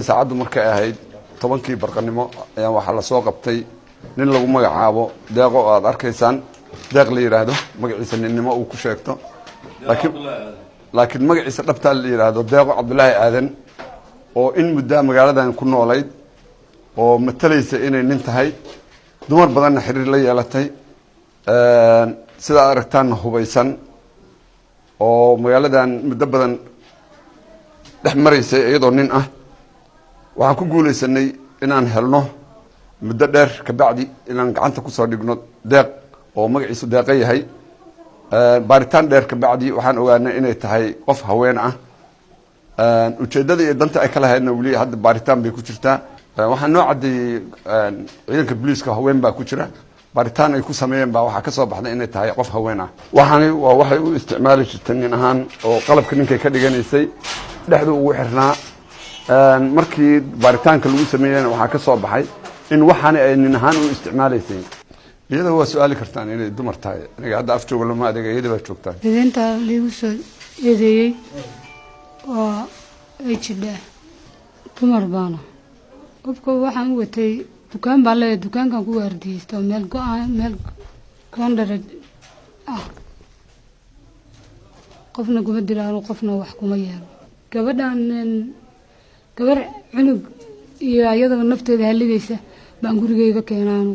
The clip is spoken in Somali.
saacadu markay ahayd 10kii barqanimo ayaa waxa la soo qabtay nin lagu magacaabo deeqo aad arkaysaan deeq la yiraahdo magaciisa ninimo uu ku sheegto laakiin magaciisa dhabta la yiraahdo deeqo Cabdullaahi Aadan oo in muddo magaaladan ku noolayd oo matalaysa inay nin tahay dumar badan xiriir la yeelatay sida aragtaan hubaysan oo magaaladan muddo badan dhex maraysay iyadoo nin ah waxaan ku guuleysanay inaan helno muddo dheer ka bacdi inaan gacanta ku soo dhigno deeq oo magaciisu deeqa yahay baaritaan dheer ka bacdi waxaan ogaanay inay tahay qof haween ah ujeedada iyo danta ay kala hayna wali hadda baaritaan bay ku jirtaa waxaan noo cadeeyay ciidanka booliiska haween baa ku jira baaritaan ay ku sameeyeen baa waxa ka soo baxday inay tahay qof haween ah waxani waa waxay u isticmaali jirtay nin ahaan oo qalabka ninkay ka dhiganaysay dhexdu ugu xirnaa markii baaritaanka lagu sameeyay waxa ka soo baxay in waxani ay nin ahaan u isticmaalaysay iyada waa su'aali kartaan inay dumar tahay aniga hadda af jooga lama adeega iyada baa joogtaa idinta liigu soo eedeeyay oo ay jidha dumar baana qofka waxaan u watay dukaan baa leeyahay dukaankan ku waardiyaysto meel koondar qofna kuma dilaan qofna wax kuma yeelo gabadhan gabar cunug iyo ayadoo nafteeda haligaysa baan gurigeyga keenaan